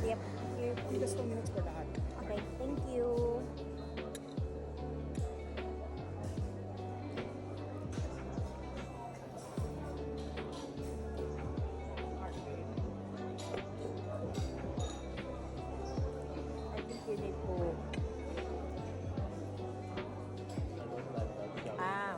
Yep. Okay, only just 2 minutes for lahat. Okay, thank you. I think you need to... Ah.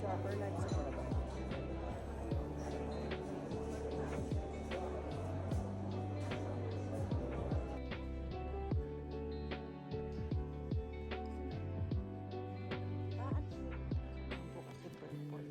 Shopper like sa Bulacan. Bukas yung purple.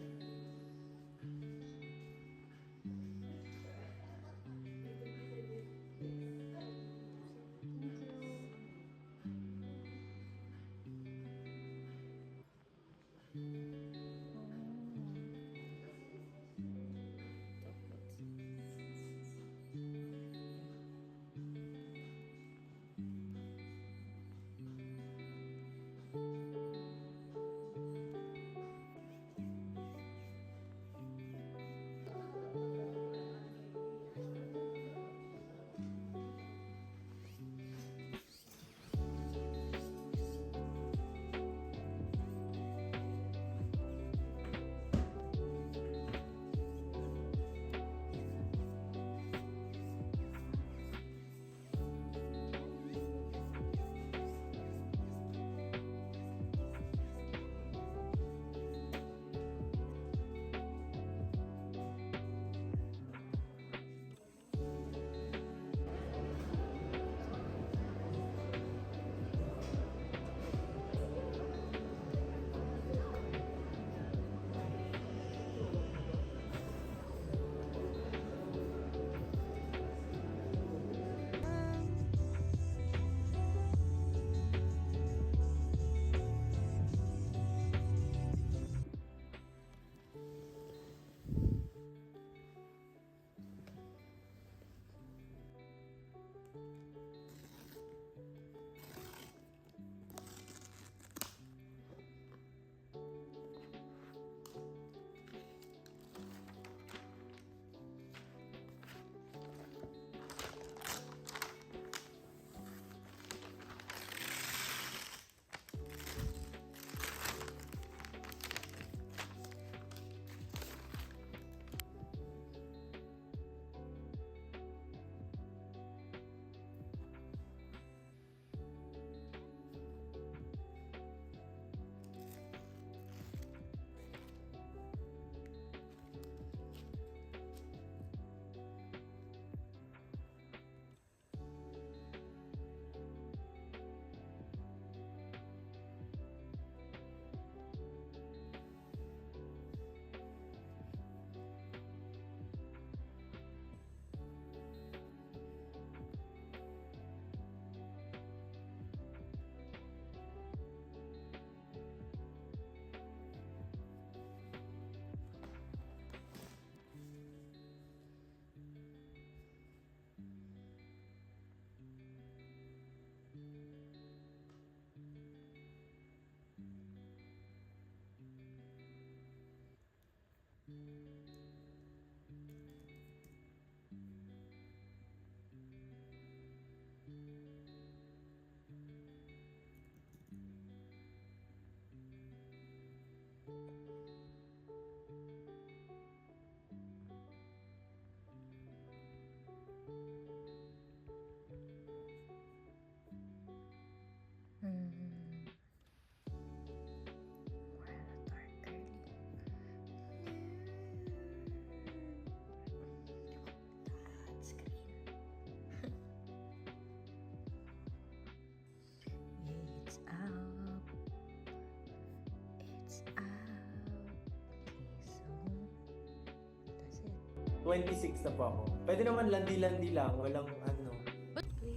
26 na po ako. Pwede naman landi-landi lang, walang ano. But we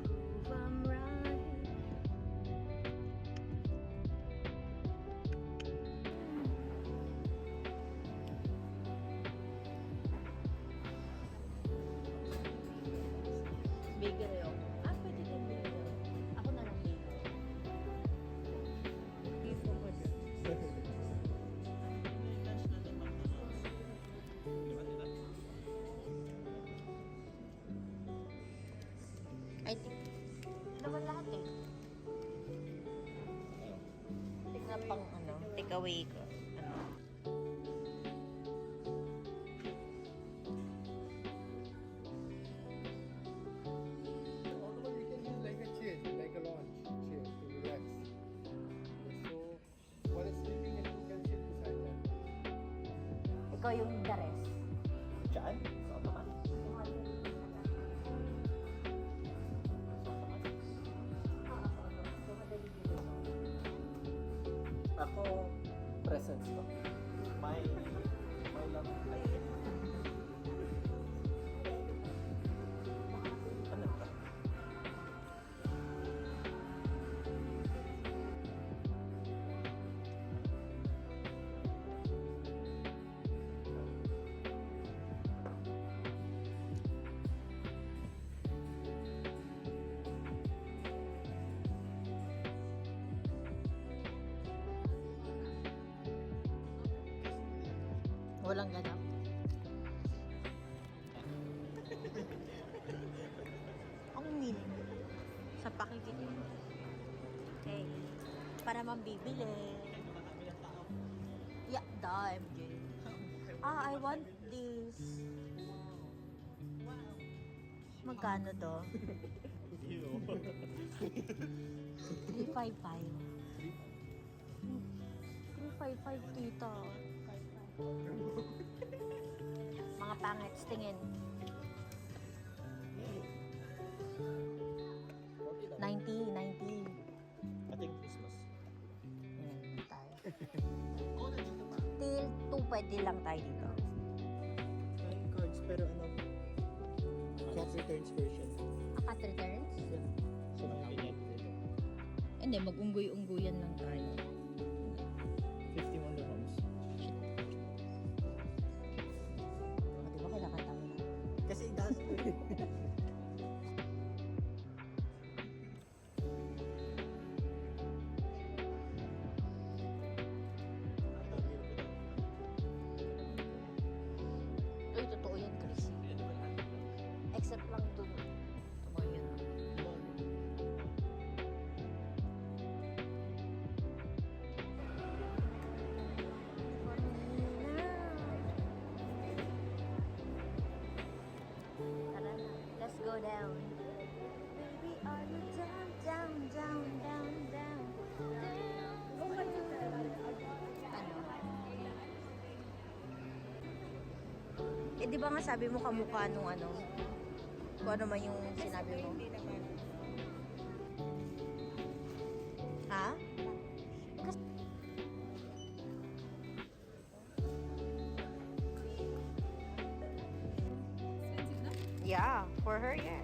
prove I'm right. Baker yun. Pwede din baker. Ako na lang baker. Give ko pa dyan. I think, naman lahat eh. Tignan pang ano, take away ko. Ano. Although you can use like a chair, like a lounge chair to relax. So, while sleeping, and you can sit beside that. Ikaw yung the rest. Saan? Sa Otoman? Ako, presence ko. May lang. Ay, ano ba? Walang ganap. Ang meaning sa pakikinig. Hey, para mambibili. Yeah, MJ. I want this. Magkano to? 355. 355 tita. Mga pangits tingin. 90. Ating Christmas. Ayan tayo. Till 2 pwede lang tayo dito. Flying cards, pero ano? Cat returns version. Cat returns? So, may Hindi, mag-unggoy-unggoyan lang tayo. 50 Wonder Homes. Di ba kailangan tayo na? Kasi dahil Uy, totoo yan, Chris. Except lang dun. Totoo yan. Tara na. Let's go down. Baby, are you down? Ano? Eh, di ba nga sabi mo kamukha nung ano? Kung ano man yung sinabi mo? Ha? Yeah, for her, yeah.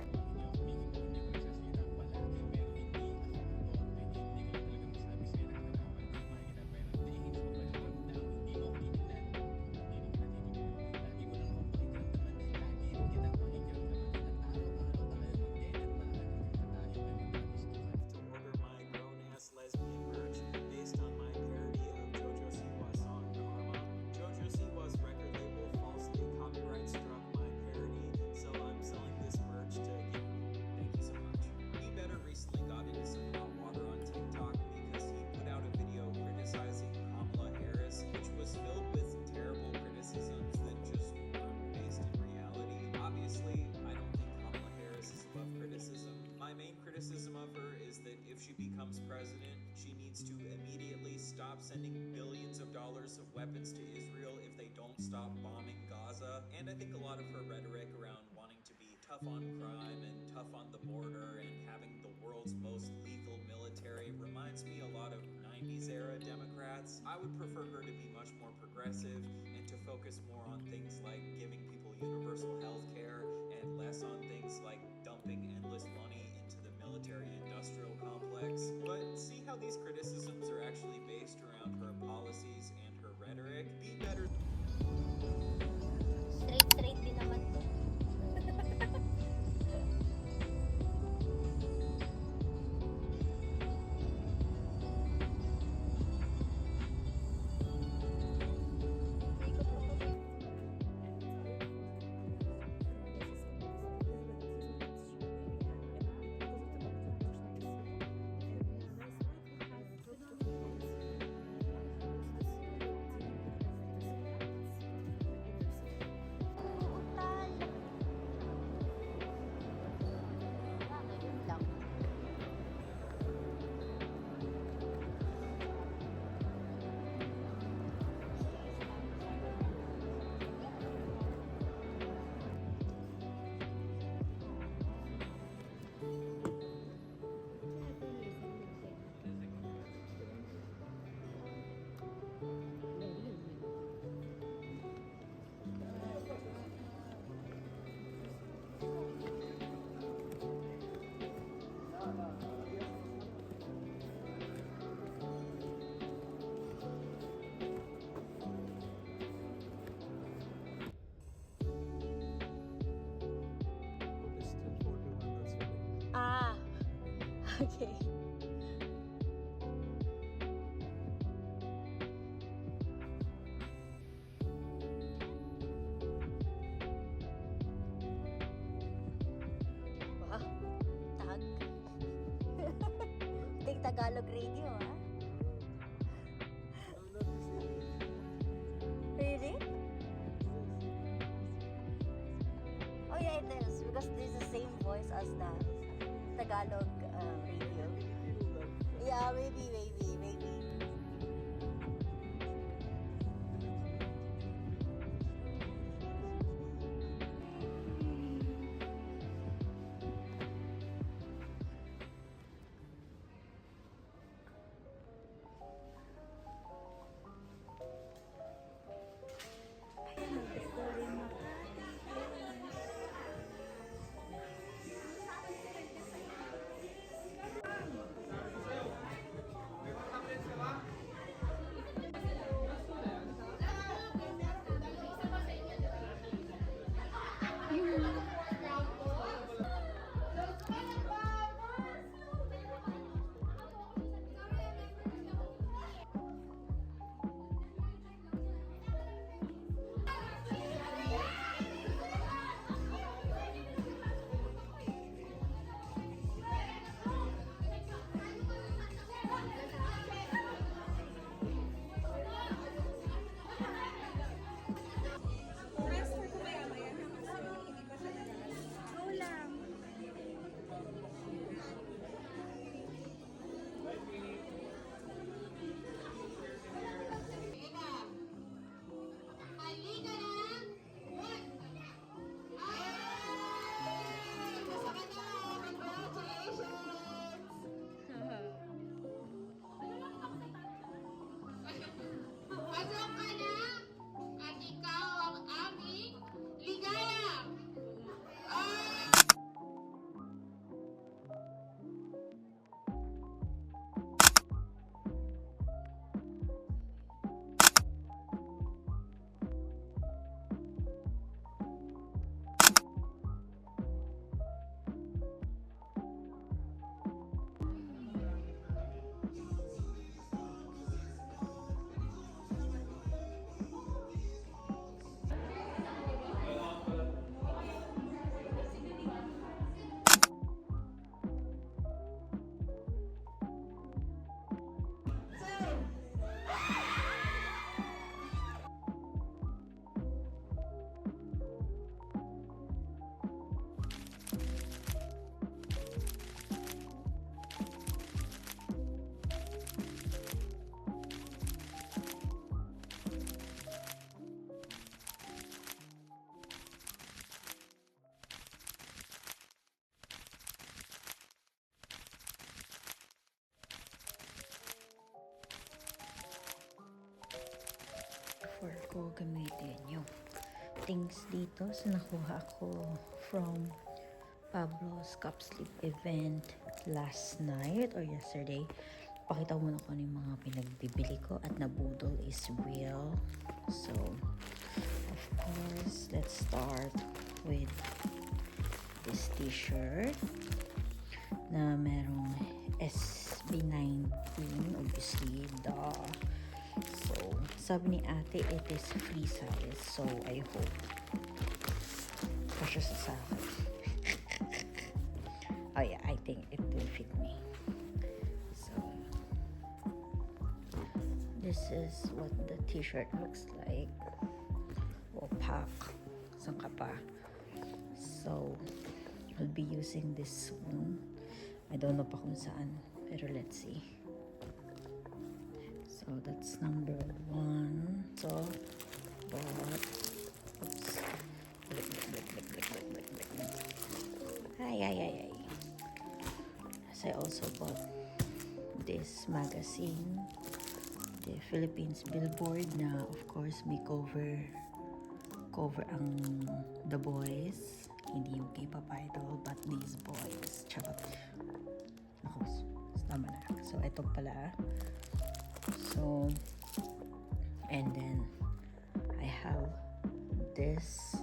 To order my grown-ass lesbian merch based on my parody of JoJo Siwa's song Karma. JoJo Siwa's record label falsely copyright struck my parody, so I'm selling this merch to get... Thank you so much. He better recently got into some hot water on TikTok because he put out a video criticizing Kamala Harris, which was filled with terrible criticisms that just weren't based in reality. Obviously, I don't think Kamala Harris is above criticism. My main criticism of her is that if she becomes president, she needs to immediately stop sending billions of dollars of weapons to Israel if they don't stop bombing Gaza. And I think a lot of her rhetoric around wanting to be tough on crime and tough on the border and having the world's most lethal military reminds me a lot of 90s era Democrats. I would prefer her to be much more progressive and to focus focus more on things like giving people universal health care and less on things like dumping endless money into the military-industrial complex. But see how these criticisms are actually based around her policies and her rhetoric? Be better. Straight din naman to. Utal. Yun lang. Ah, okay. Wow, tag. Ting Tagalog radio, ah. Really? Oh yeah, it is because this is the same voice as the Tagalog radio. Yeah, maybe. prefer ko gamitin yung things dito. So, nakuha ko from Pablo's Cup Sleep event last night or yesterday. Pakita ko muna ko ano yung mga pinagbibili ko at nabudol is real. So, of course, let's start with this t-shirt na merong SB19, obviously, duh. So, sabi ni ate, it is free size. So, I hope kasya sa akin. Oh yeah, I think it will fit me. So, this is what the t-shirt looks like. Opaque. Saan ka pa? So, I'll be using this soon. I don't know pa kung saan, pero let's see. So that's number 1. So, bought. Oops. Ay. So I also bought this magazine, the Philippines Billboard, na of course may cover ang The Boys, hindi yung K-pop idol, but these boys. Charot. Ako, tama na. So, ito pala. So, and then I have this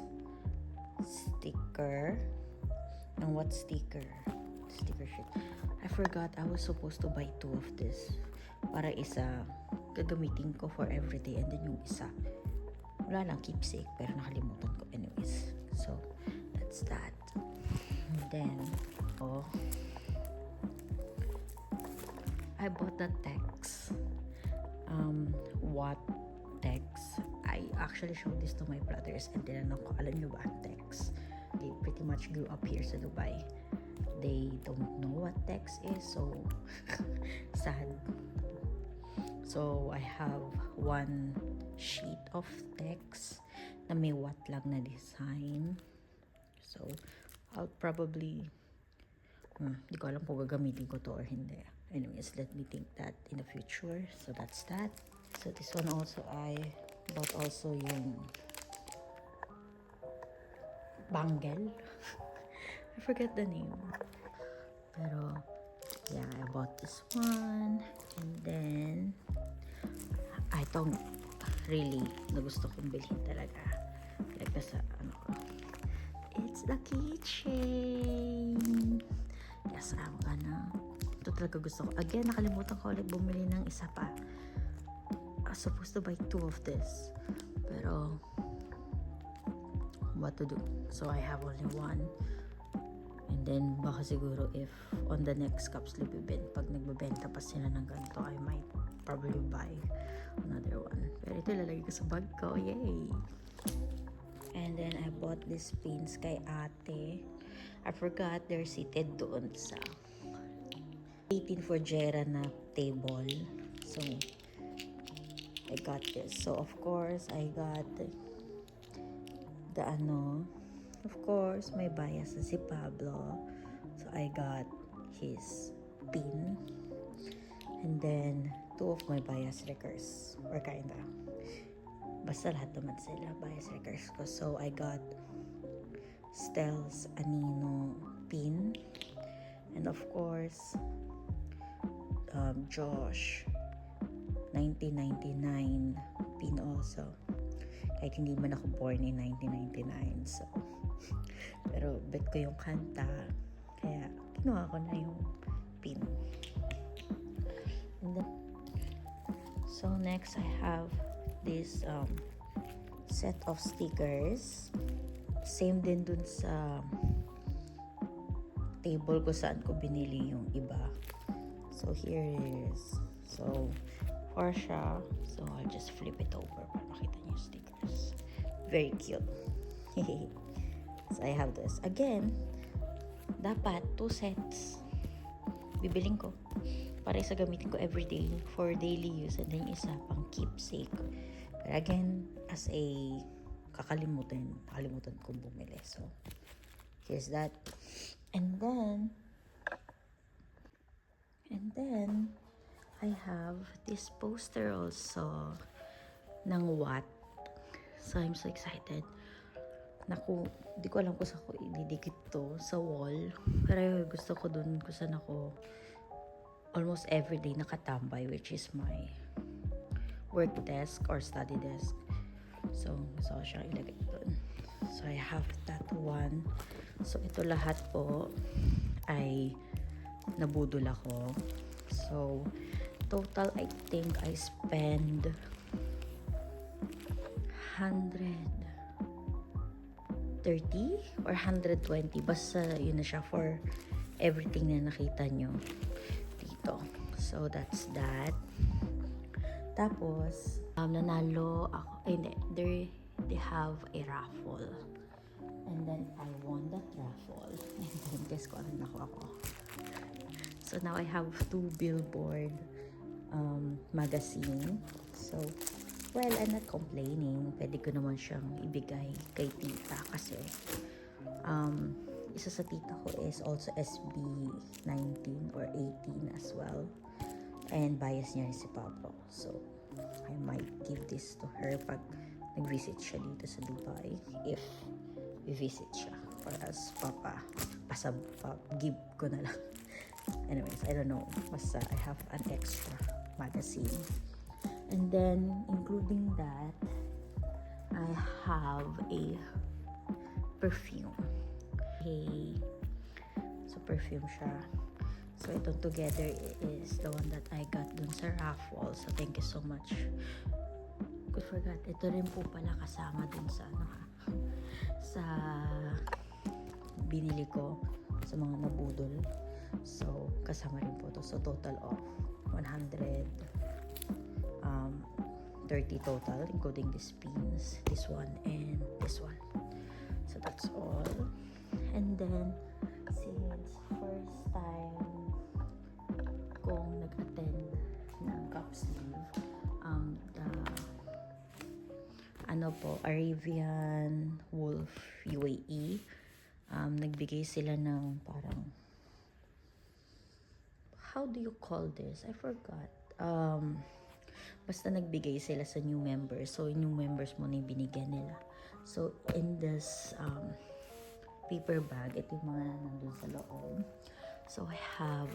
sticker. And what sticker? Sticker sheet. I forgot I was supposed to buy 2 of this. Para isa, gagamitin ko for everyday. And then yung isa, wala lang, keepsake. Pero nakalimutan ko anyways. So, that's that. And then, I bought the text. What text? I actually showed this to my brothers and tinanong ko, alam nyo ba ang text? They pretty much grew up here sa Dubai. They don't know what text is, so sad. So I have 1 sheet of text na may what lang na design. So I'll probably di ko alam kung gagamitin ko to or hindi. Anyways, let me think that in the future. So that's that. So this one also, I bought also yung bangle. I forget the name. Pero, yeah, I bought this one. And then, I don't really na gusto kong bilhin talaga. Like nasa, it's the keychain. Yes, I'm gonna. Ito talaga gusto ko. Again, nakalimutan ko ulit bumili ng isa pa. I was supposed to buy 2 of this. Pero, what to do? So, I have only 1. And then, baka siguro if on the next Cup Sleep event, pag nagbebenta pa sila ng ganito, I might probably buy another one. Pero ito lalagay ko sa bag ko. Yay! And then, I bought these pins kay ate. I forgot they're seated doon sa 18 for Jera na table. So, I got this. So, of course, I got the of course, may bias na si Pablo. So, I got his pin. And then, 2 of my bias wreckers. Or kinda. Basta lahat naman sila bias wreckers ko. So, I got Stel's Anino pin. And of course, Josh 1999 pin also. Kahit hindi man ako born in 1999. So, pero bet ko yung kanta. Kaya, kinuha ko na yung pin. And then, so next I have this set of stickers. Same din dun sa table ko saan ko binili yung iba. So here it is. So Porsche. So I'll just flip it over para makita niyo yung stickers. Very cute. So I have this. Again, dapat 2 sets bibiling ko para isa gamitin ko everyday for daily use and then isa pang keepsake. But again, as a nakalimutan kong bumili. So here's that. And then I have this poster also ng Watt So, I'm so excited. Naku, di ko alam kung saan ko ididikit to sa wall. Pero gusto ko dun kung saan ako almost everyday nakatambay, which is my work desk or study desk. So, gusto ko siyang ilagay dun. So, I have that one. So, ito lahat po ay nabudol ako. So, total, I think I spend 130 or 120. Basta yun na siya for everything na nakita nyo dito. So, that's that. Tapos, nanalo ako. Hindi. They have a raffle. And then, I won that raffle. And then, guess ko ano nakuha ko. So, now I have 2 Billboard magazine. So, well, I'm not complaining. Pwede ko naman siyang ibigay kay tita kasi isa sa tita ko is also SB 19 or 18 as well. And bias niya rin si Pablo. So, I might give this to her pag nag-visit siya dito sa Dubai. If i-visit siya. Or as Papa, give ko na lang. Anyways, I don't know. Basta I have an extra magazine. And then, including that, I have a perfume. Okay. So, perfume siya. So, itong together is the one that I got dun sa raffle. So, thank you so much. I forgot. Ito rin po pala kasama dun sa, sa binili ko sa mga nabudol. So, kasama rin po to. So, total of 130 total, including these pins, this one, and this one. So, that's all. And then, since first time kong nag-attend ng cup sleeve, Arabian Wolf UAE, nagbigay sila ng parang, how do you call this? I forgot. Basta nagbigay sila sa new members. So, yung new members mo na yung binigyan nila. So, in this paper bag, ito yung mga nandun sa loob. So, I have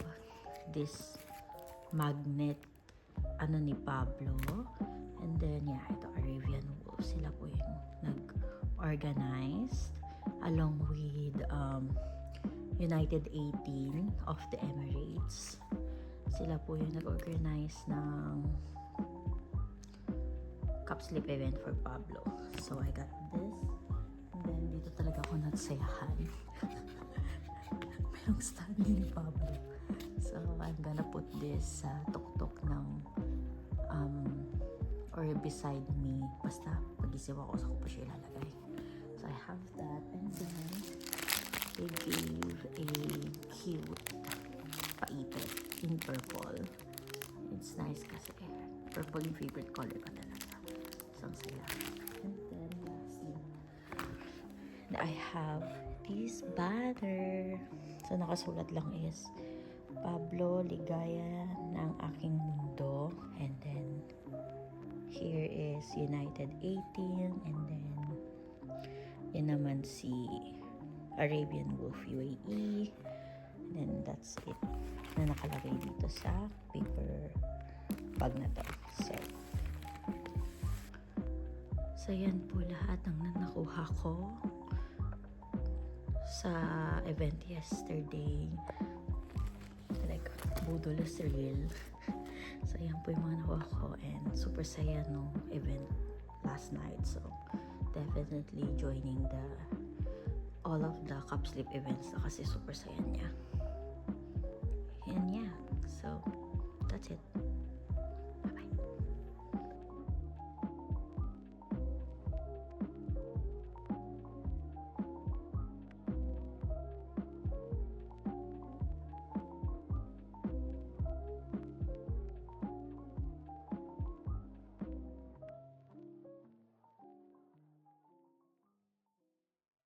this magnet ni Pablo. And then, yeah, ito Arabian Wolf. Sila po yung nag-organize along with United 18 of the Emirates. Sila po yung nag-organize ng cup slip event for Pablo. So, I got this. And then, dito talaga ako nagsayahan. Mayroong stand ni Pablo. So, I'm gonna put this sa tuktok ng or beside me. Basta, pag-isip ako, sa ko pa siya ilalagay. So, I have that. And then, they gave a cute paipit in purple. It's nice kasi purple yung favorite color ko talaga. So, ang saya. And then, lastly, I have this banner. So, nakasulat lang is, Pablo, ligaya ng aking mundo. And then, here is United 18. And then, yan naman si Arabian Wolf UAE. And then, that's it na nakalagay dito sa paper bag na to. So, yan po lahat ng nakuha ko sa event yesterday. Like, budol is real. So, yan po yung mga nakuha ko. And super saya no event last night. So, definitely joining all of the cup slip events na kasi super saya niya. And yeah, so, that's it.